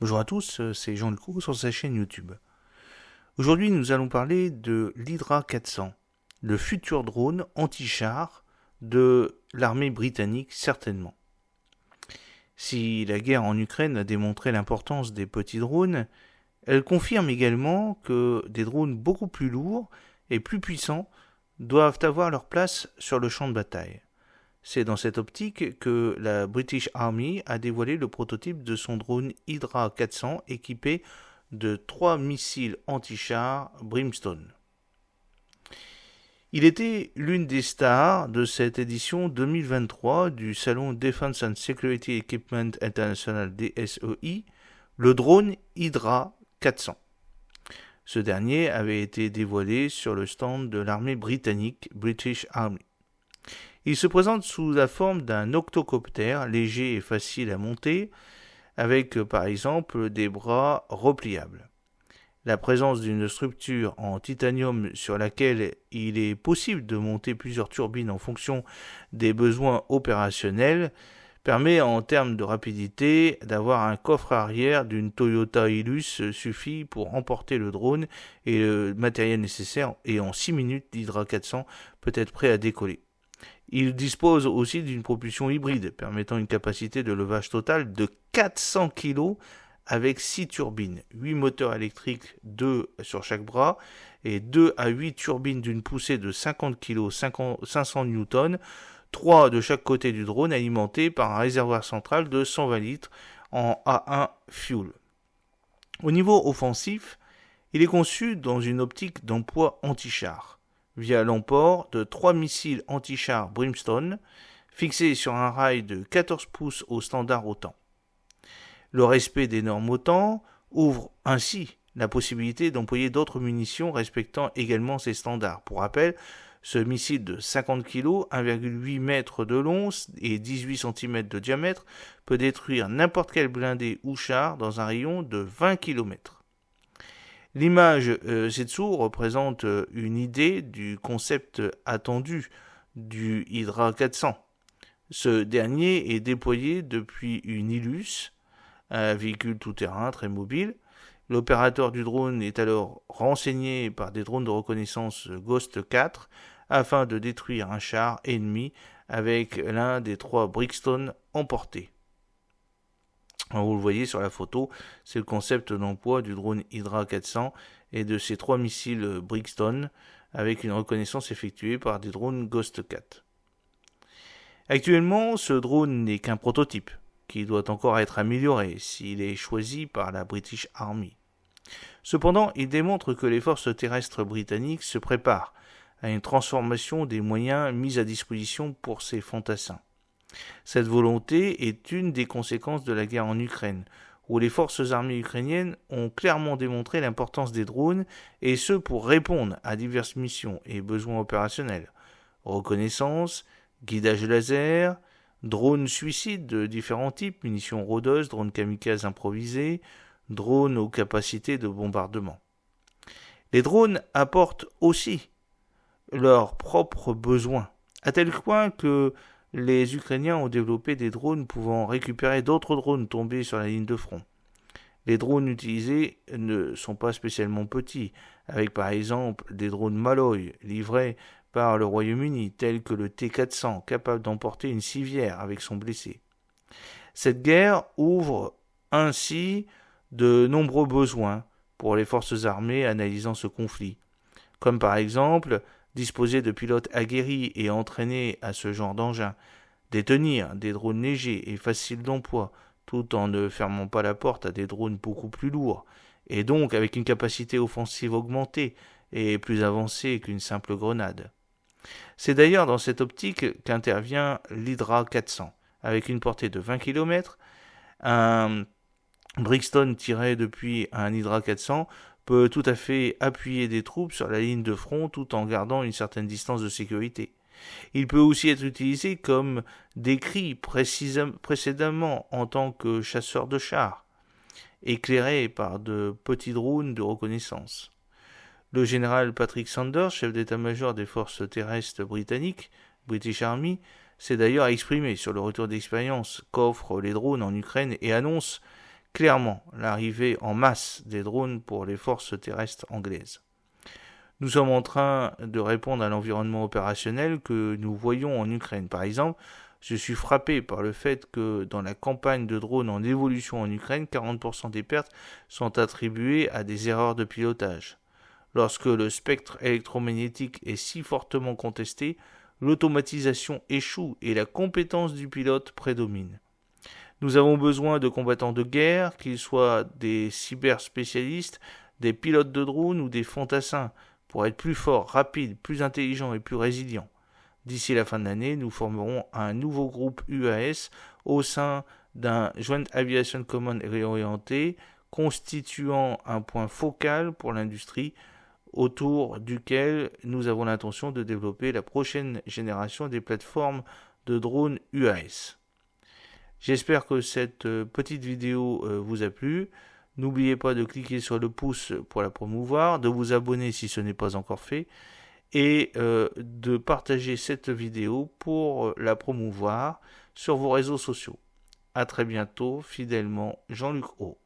Bonjour à tous, c'est Jean Lecourt sur sa chaîne YouTube. Aujourd'hui, nous allons parler de l'Hydra 400, le futur drone anti-char de l'armée britannique certainement. Si la guerre en Ukraine a démontré l'importance des petits drones, elle confirme également que des drones beaucoup plus lourds et plus puissants doivent avoir leur place sur le champ de bataille. C'est dans cette optique que la British Army a dévoilé le prototype de son drone Hydra 400 équipé de 3 missiles anti-chars Brimstone. Il était l'une des stars de cette édition 2023 du salon Defense and Security Equipment International DSEI, le drone Hydra 400. Ce dernier avait été dévoilé sur le stand de l'armée britannique British Army. Il se présente sous la forme d'un octocoptère léger et facile à monter, avec par exemple des bras repliables. La présence d'une structure en titanium sur laquelle il est possible de monter plusieurs turbines en fonction des besoins opérationnels permet en termes de rapidité d'avoir un coffre arrière d'une Toyota Hilux suffit pour emporter le drone et le matériel nécessaire et en 6 minutes l'Hydra 400 peut être prêt à décoller. Il dispose aussi d'une propulsion hybride permettant une capacité de levage totale de 400 kg avec 6 turbines, 8 moteurs électriques, 2 sur chaque bras et 2 à 8 turbines d'une poussée de 50 kg, 500 Newton, 3 de chaque côté du drone alimentés par un réservoir central de 120 litres en A1 Fuel. Au niveau offensif, il est conçu dans une optique d'emploi anti-char, via l'emport de 3 missiles anti-chars Brimstone, fixés sur un rail de 14 pouces au standard OTAN. Le respect des normes OTAN ouvre ainsi la possibilité d'employer d'autres munitions respectant également ces standards. Pour rappel, ce missile de 50 kg, 1,8 m de long et 18 cm de diamètre peut détruire n'importe quel blindé ou char dans un rayon de 20 km. L'image ci-dessous représente une idée du concept attendu du Hydra 400. Ce dernier est déployé depuis une Hilux, un véhicule tout-terrain très mobile. L'opérateur du drone est alors renseigné par des drones de reconnaissance Ghost 4 afin de détruire un char ennemi avec l'un des 3 Brimstone emportés. Alors vous le voyez sur la photo, c'est le concept d'emploi du drone Hydra 400 et de ses 3 missiles Brimstone avec une reconnaissance effectuée par des drones Ghost 4. Actuellement, ce drone n'est qu'un prototype qui doit encore être amélioré s'il est choisi par la British Army. Cependant, il démontre que les forces terrestres britanniques se préparent à une transformation des moyens mis à disposition pour ces fantassins. Cette volonté est une des conséquences de la guerre en Ukraine, où les forces armées ukrainiennes ont clairement démontré l'importance des drones, et ce pour répondre à diverses missions et besoins opérationnels. Reconnaissance, guidage laser, drones suicides de différents types, munitions rôdeuses, drones kamikazes improvisés, drones aux capacités de bombardement. Les drones apportent aussi leurs propres besoins, à tel point que les Ukrainiens ont développé des drones pouvant récupérer d'autres drones tombés sur la ligne de front. Les drones utilisés ne sont pas spécialement petits, avec par exemple des drones Malloy livrés par le Royaume-Uni, tels que le T-400, capable d'emporter une civière avec son blessé. Cette guerre ouvre ainsi de nombreux besoins pour les forces armées analysant ce conflit, comme par exemple disposer de pilotes aguerris et entraînés à ce genre d'engin, détenir des drones légers et faciles d'emploi, tout en ne fermant pas la porte à des drones beaucoup plus lourds, et donc avec une capacité offensive augmentée et plus avancée qu'une simple grenade. C'est d'ailleurs dans cette optique qu'intervient l'Hydra 400, avec une portée de 20 km. Un Brimstone tiré depuis un Hydra 400 peut tout à fait appuyer des troupes sur la ligne de front tout en gardant une certaine distance de sécurité. Il peut aussi être utilisé comme décrit précédemment en tant que chasseur de chars, éclairé par de petits drones de reconnaissance. Le général Patrick Sanders, chef d'état-major des forces terrestres britanniques, British Army, s'est d'ailleurs exprimé sur le retour d'expérience qu'offrent les drones en Ukraine et annonce clairement l'arrivée en masse des drones pour les forces terrestres anglaises. Nous sommes en train de répondre à l'environnement opérationnel que nous voyons en Ukraine. Par exemple, je suis frappé par le fait que dans la campagne de drones en évolution en Ukraine, 40% des pertes sont attribuées à des erreurs de pilotage. Lorsque le spectre électromagnétique est si fortement contesté, l'automatisation échoue et la compétence du pilote prédomine. Nous avons besoin de combattants de guerre, qu'ils soient des cyberspécialistes, des pilotes de drones ou des fantassins, pour être plus forts, rapides, plus intelligents et plus résilients. D'ici la fin de l'année, nous formerons un nouveau groupe UAS au sein d'un Joint Aviation Command réorienté, constituant un point focal pour l'industrie, autour duquel nous avons l'intention de développer la prochaine génération des plateformes de drones UAS. J'espère que cette petite vidéo vous a plu. N'oubliez pas de cliquer sur le pouce pour la promouvoir, de vous abonner si ce n'est pas encore fait, et de partager cette vidéo pour la promouvoir sur vos réseaux sociaux. A très bientôt, fidèlement, Jean-Luc O.